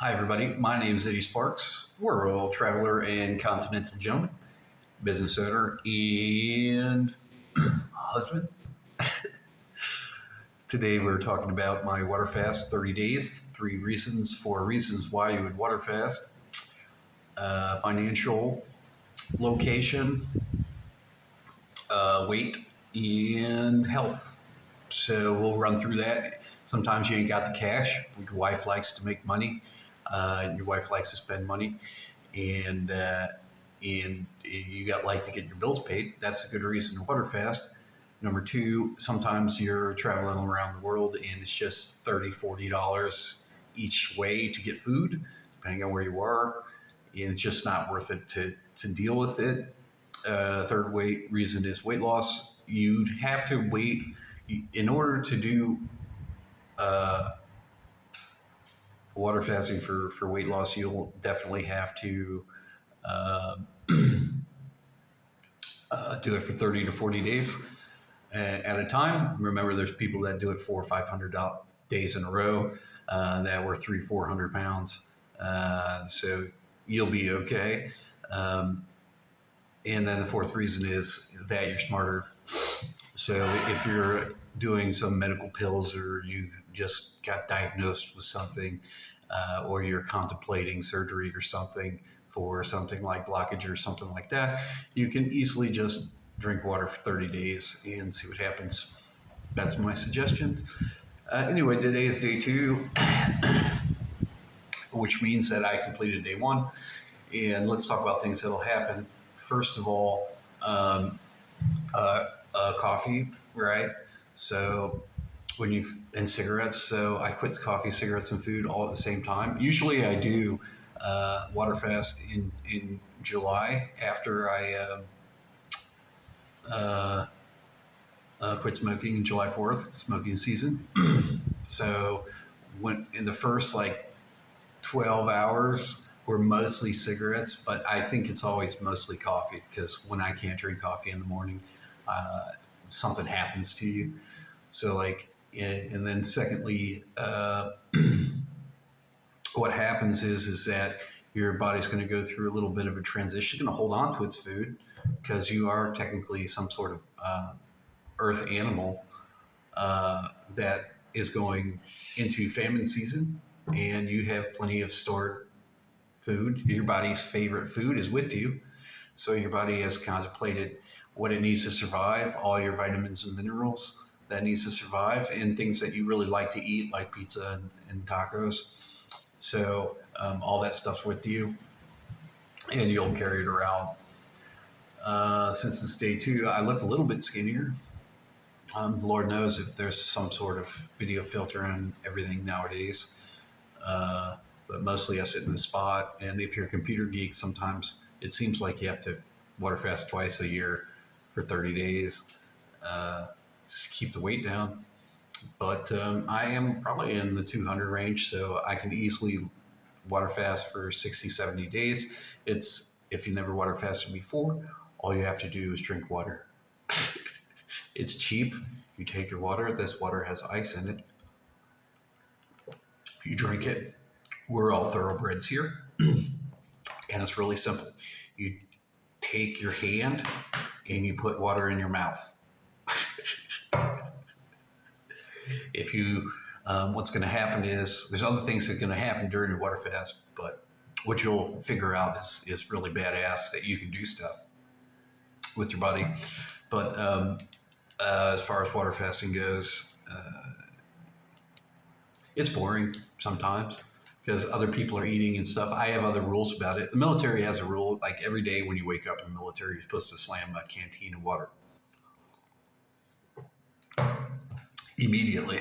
Hi, everybody. My name is Eddie Sparks, world traveler and Continental Gentleman, business owner and husband. Today, we're talking about my water fast 30 days, 4 reasons why you would water fast, financial, location, weight, and health. So we'll run through that. Sometimes you ain't got the cash. Your wife likes to make money. Your wife likes to spend money, and you got like to get your bills paid. That's a good reason to water fast. Number two, sometimes you're traveling around the world and it's just $30, $40 each way to get food, depending on where you are, and it's just not worth it to deal with it. Third reason is weight loss. You'd have to wait in order to do water fasting for weight loss. You'll definitely have to do it for 30 to 40 days at a time. Remember, there's people that do it 400 or 500 days in a row that were 300-400 pounds. So you'll be okay. And then the fourth reason is that you're smarter. So if you're doing some medical pills, or you just got diagnosed with something, or you're contemplating surgery or something for something like blockage or something like that, you can easily just drink water for 30 days and see what happens. That's my suggestions. Anyway, today is day 2, which means that I completed day 1. And let's talk about things that'll happen. First of all, coffee, right? So and cigarettes. So I quit coffee, cigarettes, and food all at the same time. Usually I do water fast in July after I quit smoking in July 4th, smoking season. So when in the first 12 hours were mostly cigarettes, but I think it's always mostly coffee, because when I can't drink coffee in the morning, something happens to you. So and then secondly, what happens is that your body's going to go through a little bit of a transition. It's going to hold on to its food, because you are technically some sort of earth animal that is going into famine season, and you have plenty of stored food. Your body's favorite food is with you. So your body has contemplated what it needs to survive, all your vitamins and minerals that needs to survive, and things that you really like to eat, like pizza and tacos. So all that stuff's with you, and you'll carry it around. Since it's day 2, I look a little bit skinnier. Lord knows if there's some sort of video filter and everything nowadays. But mostly I sit in the spot. And if you're a computer geek, sometimes it seems like you have to water fast twice a year for 30 days. Just keep the weight down. But I am probably in the 200 range, so I can easily water fast for 60, 70 days. If you never water fasted before, all you have to do is drink water. It's cheap. You take your water. This water has ice in it. You drink it. We're all thoroughbreds here. And it's really simple. You take your hand and you put water in your mouth. If you, what's going to happen is, there's other things that are going to happen during your water fast, but what you'll figure out is really badass, that you can do stuff with your body. But as far as water fasting goes, it's boring sometimes, because other people are eating and stuff. I have other rules about it. The military has a rule, like every day when you wake up in the military, you're supposed to slam a canteen of water immediately.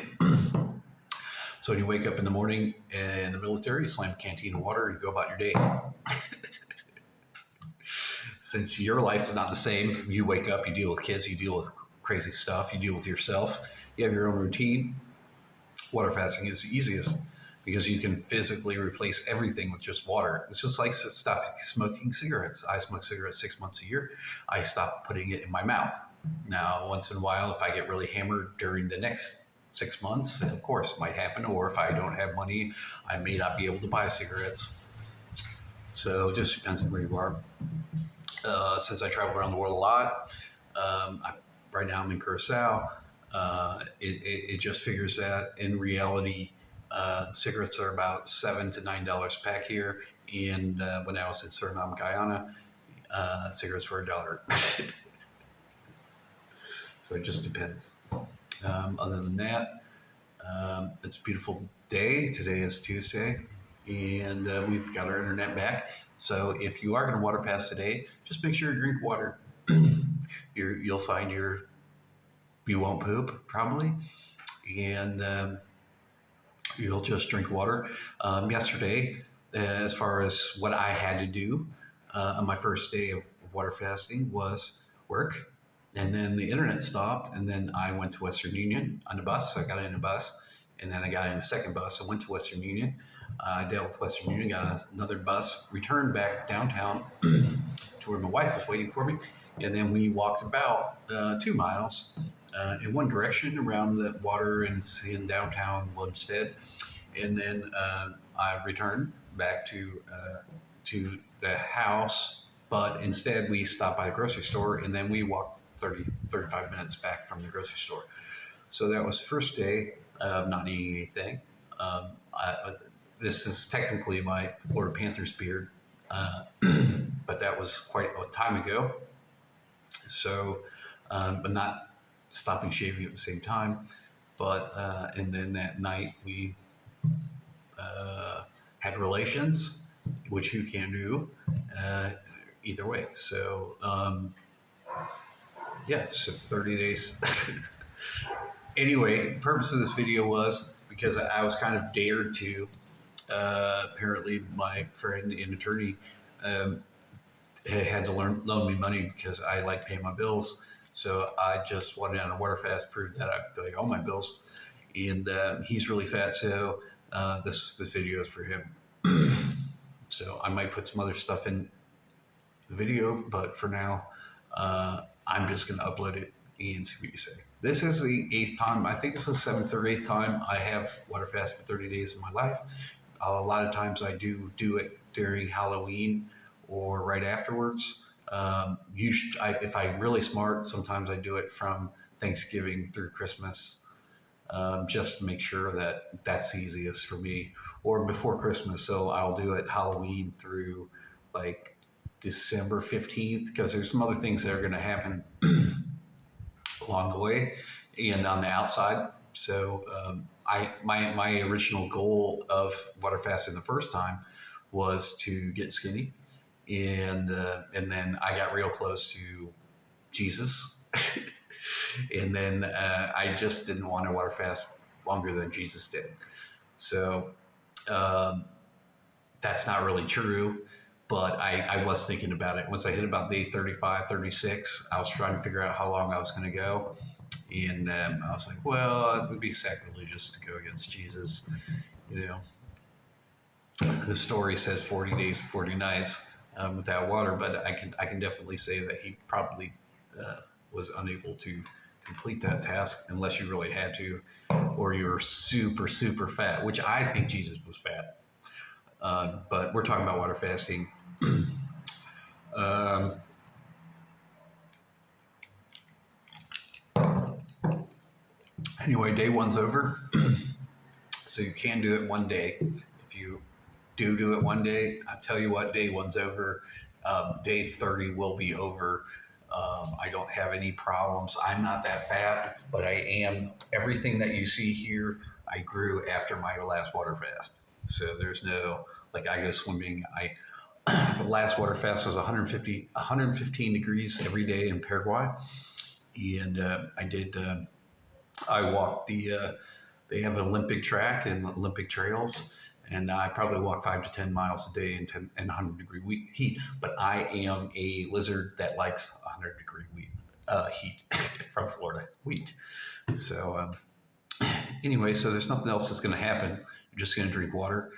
So when you wake up in the morning in the military, you slam a canteen of water and go about your day. Since your life is not the same, you wake up, you deal with kids, you deal with crazy stuff, you deal with yourself, you have your own routine. Water fasting is the easiest, because you can physically replace everything with just water. It's just like stop smoking cigarettes. I smoke cigarettes 6 months a year. I stopped putting it in my mouth. Now, once in a while, if I get really hammered during the next 6 months, of course, it might happen. Or if I don't have money, I may not be able to buy cigarettes. So it just depends on where you are. Since I travel around the world a lot, right now I'm in Curacao. It just figures that in reality, cigarettes are about $7 to $9 a pack here. And when I was in Suriname, Guyana, cigarettes were $1. So it just depends. Other than that, it's a beautiful day. Today is Tuesday, and we've got our internet back. So if you are going to water fast today, just make sure you drink water. You'll find you won't poop probably, and you'll just drink water. Yesterday, as far as what I had to do on my first day of water fasting was work. And then the internet stopped, and then I went to Western Union on the bus. So I got in a bus, and then I got in a second bus. I went to Western Union. I dealt with Western Union, got another bus, returned back downtown to where my wife was waiting for me. And then we walked about 2 miles in one direction around the water and in downtown Woodstead. And then I returned back to the house, but instead we stopped by the grocery store, and then we walked 35 minutes back from the grocery store. So that was the first day of not eating anything. This is technically my Florida Panthers beard, but that was quite a time ago. So, but not stopping shaving at the same time. But, and then that night we had relations, which you can do either way. So, yeah, so 30 days. Anyway, the purpose of this video was because I was kind of dared to. Apparently, my friend and attorney had to loan me money because I like paying my bills. So I just wanted on a water fast, prove that I pay all my bills. And he's really fat, so this video is for him. So I might put some other stuff in the video, but for now, I'm just going to upload it and see what you say. This is the 8th time, I think it's the 7th or 8th time I have water fast for 30 days in my life. A lot of times I do it during Halloween or right afterwards. If I'm really smart, sometimes I do it from Thanksgiving through Christmas, just to make sure that that's the easiest for me, or before Christmas. So I'll do it Halloween through like December 15th, because there's some other things that are going to happen along the way and on the outside. So my original goal of water fasting the first time was to get skinny, and then I got real close to Jesus, and then I just didn't want to water fast longer than Jesus did. So that's not really true. But I was thinking about it. Once I hit about day 35, 36, I was trying to figure out how long I was going to go. And I was like, well, it would be sacrilegious to go against Jesus. You know, the story says 40 days, 40 nights without water, but I can definitely say that he probably was unable to complete that task unless you really had to, or you're super, super fat, which I think Jesus was fat. But we're talking about water fasting. Anyway, day one's over. So you can do it one day. If you do it one day, I tell you what, day one's over. Day 30 will be over. I don't have any problems. I'm not that fat, but I am. Everything that you see here, I grew after my last water fast. So there's no, like, I go swimming. The last water fast was 115 degrees every day in Paraguay. And I walked they have an Olympic track and Olympic trails. And I probably walk 5 to 10 miles a day in 100-degree heat. But I am a lizard that likes 100-degree heat from Florida wheat. So anyway, so there's nothing else that's going to happen. You're just going to drink water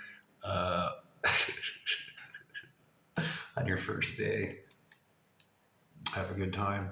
on your first day. Have a good time.